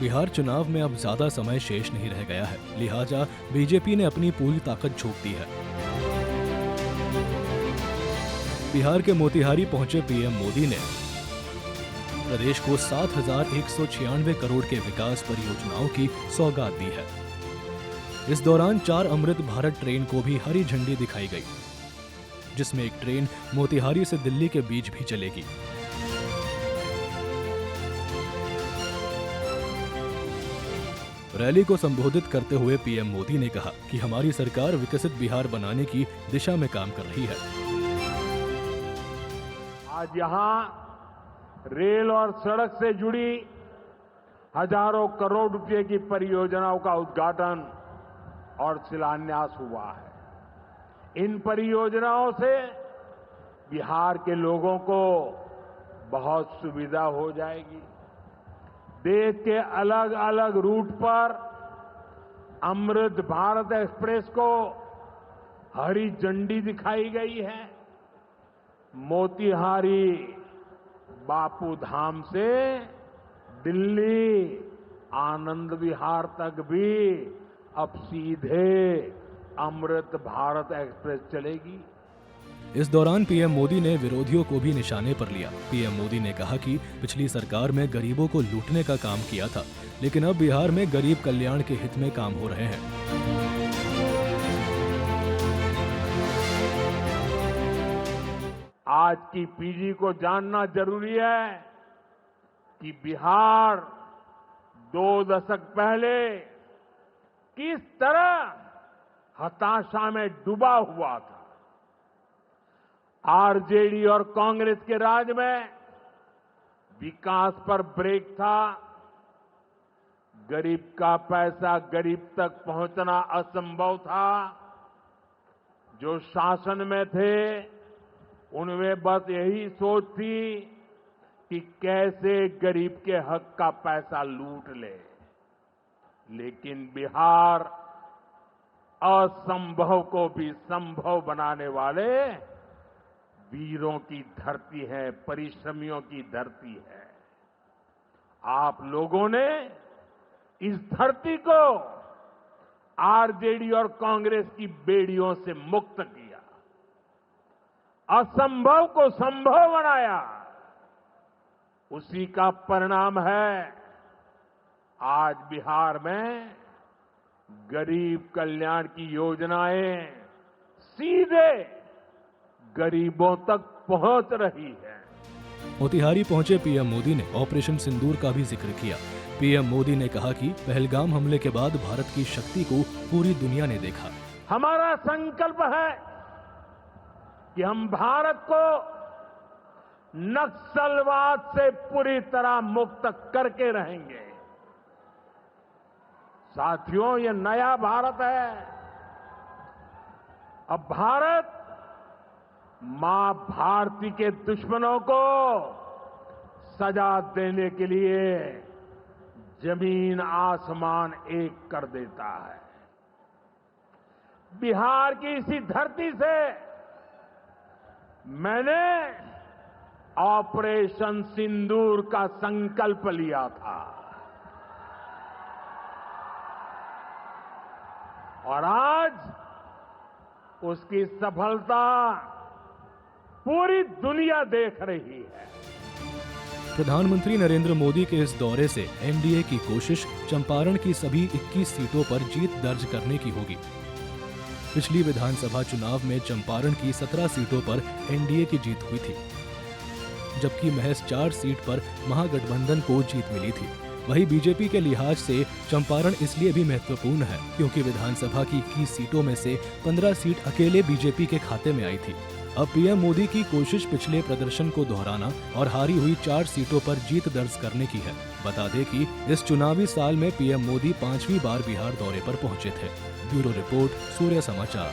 बिहार चुनाव में अब ज्यादा समय शेष नहीं रह गया है, लिहाजा बीजेपी ने अपनी पूरी ताकत झोंक दी है। बिहार के मोतिहारी पहुंचे पीएम मोदी ने प्रदेश को 7,196 करोड़ के विकास परियोजनाओं की सौगात दी है। इस दौरान 4 अमृत भारत ट्रेन को भी हरी झंडी दिखाई गई, जिसमें एक ट्रेन मोतिहारी से दिल्ली के बीच भी चलेगी। रैली को संबोधित करते हुए पीएम मोदी ने कहा कि हमारी सरकार विकसित बिहार बनाने की दिशा में काम कर रही है। आज यहाँ रेल और सड़क से जुड़ी हजारों करोड़ रुपए की परियोजनाओं का उद्घाटन और शिलान्यास हुआ है। इन परियोजनाओं से बिहार के लोगों को बहुत सुविधा हो जाएगी। देश के अलग अलग रूट पर अमृत भारत एक्सप्रेस को हरी झंडी दिखाई गई है। मोतिहारी बापू धाम से दिल्ली आनंद विहार तक भी अब सीधे अमृत भारत एक्सप्रेस चलेगी। इस दौरान पीएम मोदी ने विरोधियों को भी निशाने पर लिया। पीएम मोदी ने कहा कि पिछली सरकार में गरीबों को लूटने का काम किया था, लेकिन अब बिहार में गरीब कल्याण के हित में काम हो रहे हैं। आज की पीढ़ी को जानना जरूरी है कि बिहार 2 दशक पहले किस तरह हताशा में डूबा हुआ था। आरजेडी और कांग्रेस के राज में विकास पर ब्रेक था। गरीब का पैसा गरीब तक पहुंचना असंभव था। जो शासन में थे उनमें बस यही सोच थी कि कैसे गरीब के हक का पैसा लूट ले। लेकिन बिहार असंभव को भी संभव बनाने वाले वीरों की धरती है, परिश्रमियों की धरती है। आप लोगों ने इस धरती को आरजेडी और कांग्रेस की बेड़ियों से मुक्त किया, असंभव को संभव बनाया। उसी का परिणाम है आज बिहार में गरीब कल्याण की योजनाएं सीधे गरीबों तक पहुंच रही है। मोतिहारी पहुंचे पीएम मोदी ने ऑपरेशन सिंदूर का भी जिक्र किया। पीएम मोदी ने कहा कि पहलगाम हमले के बाद भारत की शक्ति को पूरी दुनिया ने देखा। हमारा संकल्प है कि हम भारत को नक्सलवाद से पूरी तरह मुक्त करके रहेंगे। साथियों, ये नया भारत है। अब भारत मां भारती के दुश्मनों को सजा देने के लिए जमीन आसमान एक कर देता है। बिहार की इसी धरती से मैंने ऑपरेशन सिंदूर का संकल्प लिया था और आज उसकी सफलता पूरी दुनिया देख रही है। प्रधानमंत्री नरेंद्र मोदी के इस दौरे से एनडीए की कोशिश चंपारण की सभी 21 सीटों पर जीत दर्ज करने की होगी। पिछली विधानसभा चुनाव में चंपारण की 17 सीटों पर एनडीए की जीत हुई थी, जबकि महज 4 सीट पर महागठबंधन को जीत मिली थी। वहीं बीजेपी के लिहाज से चंपारण इसलिए भी महत्वपूर्ण है क्योंकि विधानसभा की 21 सीटों में से 15 सीट अकेले बीजेपी के खाते में आई थी। अब पीएम मोदी की कोशिश पिछले प्रदर्शन को दोहराना और हारी हुई 4 सीटों पर जीत दर्ज करने की है। बता दें कि इस चुनावी साल में पीएम मोदी 5वीं बार बिहार दौरे पर पहुंचे थे। ब्यूरो रिपोर्ट, सूर्य समाचार।